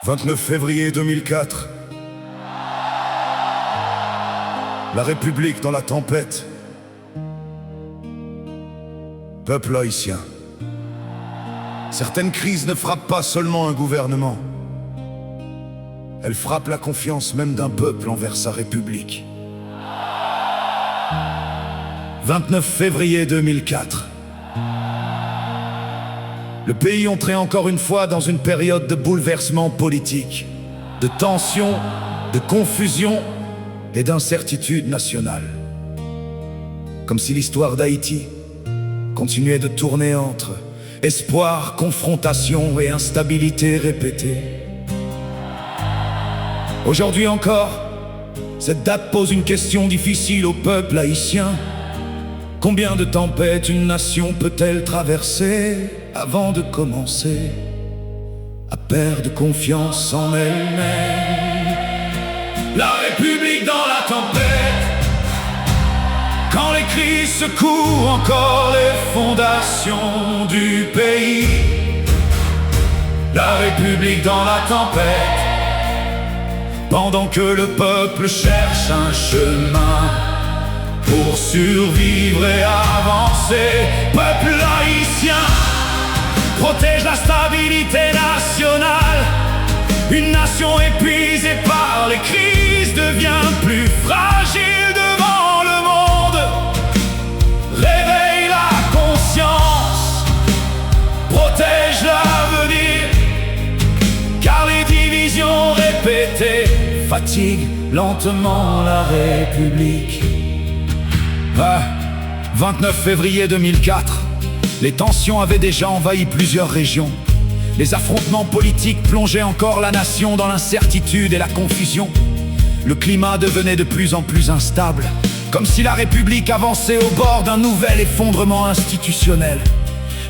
29 février 2004. La République dans la tempête. Peuple haïtien. Certaines crises ne frappent pas seulement un gouvernement. Elles frappent la confiance même d'un peuple envers sa République. 29 février 2004. Le pays entrait encore une fois dans une période de bouleversement politique, de tension, de confusion et d'incertitude nationale. Comme si l'histoire d'Haïti continuait de tourner entre espoir, confrontation et instabilité répétée. Aujourd'hui encore, cette date pose une question difficile au peuple haïtien. Combien de tempêtes une nation peut-elle traverser avant de commencer à perdre confiance en elle-même? La République dans la tempête, quand les crises secouent encore les fondations du pays. La République dans la tempête, pendant que le peuple cherche un chemin pour survivre et avancer. Peuple haïtien, protège la stabilité nationale. Une nation épuisée par les crises devient plus fragile devant le monde. Réveille la conscience, protège l'avenir, car les divisions répétées fatiguent lentement la République. 29 février 2004, les tensions avaient déjà envahi plusieurs régions. Les affrontements politiques plongeaient encore la nation dans l'incertitude et la confusion. Le climat devenait de plus en plus instable, comme si la République avançait au bord d'un nouvel effondrement institutionnel.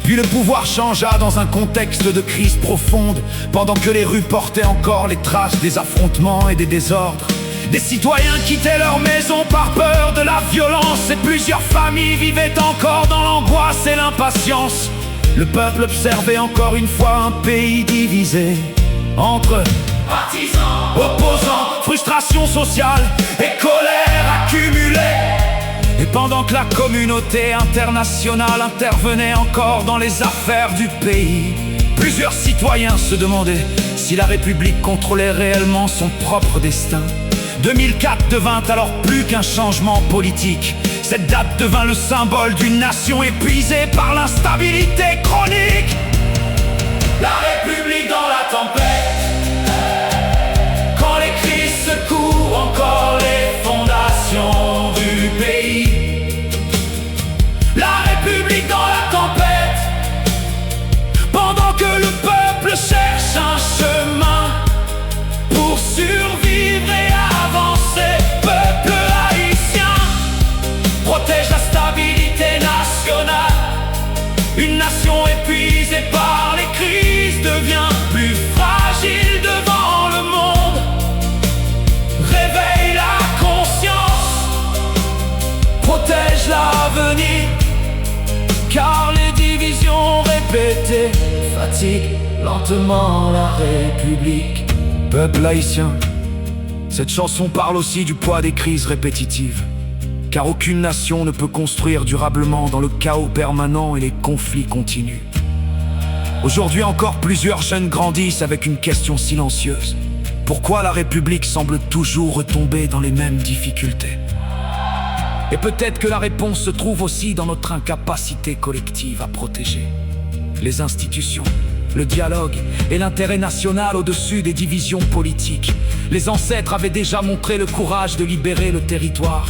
Puis le pouvoir changea dans un contexte de crise profonde, pendant que les rues portaient encore les traces des affrontements et des désordres. Des citoyens quittaient leur maison par peur de la violence, et plusieurs familles vivaient encore dans l'angoisse et l'impatience. Le peuple observait encore une fois un pays divisé entre partisans, opposants, frustration sociale et colère accumulée. Et pendant que la communauté internationale intervenait encore dans les affaires du pays, plusieurs citoyens se demandaient si la République contrôlait réellement son propre destin. 2004 devint alors plus qu'un changement politique. Cette date devint le symbole d'une nation épuisée par l'instabilité chronique. La République dans la tempête, quand les crises secouent encore les fondations du pays. La République dans la tempête, pendant que le peuple cherche un chemin pour survivre et avancer. Peuple haïtien, protège la stabilité nationale. Une nation épuisée par les crises devient plus fragile devant le monde. Réveille la conscience, protège l'avenir, car les divisions répétées fatiguent lentement la République. Peuple haïtien, cette chanson parle aussi du poids des crises répétitives, car aucune nation ne peut construire durablement dans le chaos permanent et les conflits continus. Aujourd'hui encore, plusieurs jeunes grandissent avec une question silencieuse. Pourquoi la République semble toujours retomber dans les mêmes difficultés? Et peut-être que la réponse se trouve aussi dans notre incapacité collective à protéger les institutions, le dialogue et l'intérêt national au-dessus des divisions politiques. Les ancêtres avaient déjà montré le courage de libérer le territoire,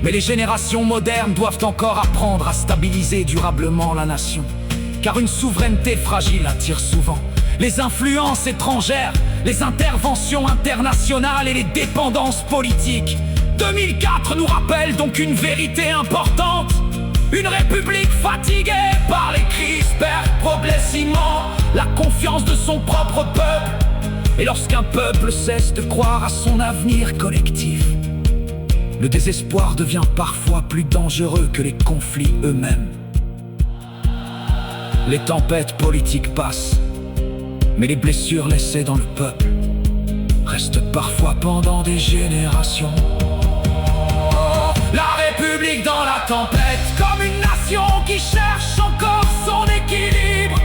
mais les générations modernes doivent encore apprendre à stabiliser durablement la nation, car une souveraineté fragile attire souvent les influences étrangères, les interventions internationales et les dépendances politiques. 2004 nous rappelle donc une vérité importante. Une république fatiguée par les crises perd progressivement la confiance de son propre peuple. Et lorsqu'un peuple cesse de croire à son avenir collectif, le désespoir devient parfois plus dangereux que les conflits eux-mêmes. Les tempêtes politiques passent, Mais les blessures laissées dans le peuple restent parfois pendant des générations. La République dans la tempête, comme une nation qui cherche encore son équilibre.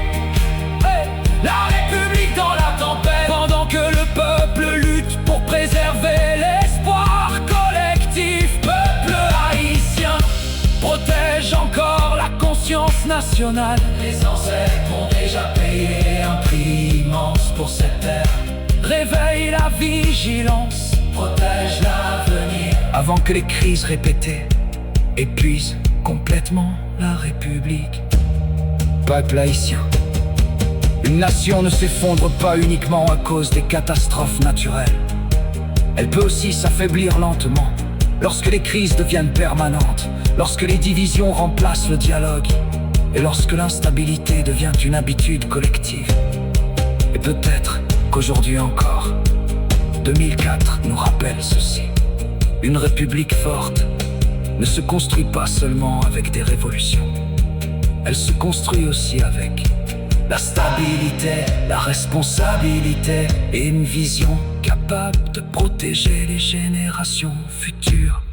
La République dans la tempête, pendant que le peuple lutte pour préserver l'espoir collectif. Peuple haïtien protège encore la conscience nationale. Les ancêtres ont déjà payé un prix immense pour cette terre. Réveille la vigilance, protège l'avenir, avant que les crises répétées épuisent complètement la République. Peuple haïtien, une nation ne s'effondre pas uniquement à cause des catastrophes naturelles. Elle peut aussi s'affaiblir lentement, lorsque les crises deviennent permanentes, lorsque les divisions remplacent le dialogue, et lorsque l'instabilité devient une habitude collective. Et peut-être qu'aujourd'hui encore, 2004 nous rappelle ceci. Une république forte ne se construit pas seulement avec des révolutions. Elle se construit aussi avec la stabilité, la responsabilité et une vision capable de protéger les générations futures.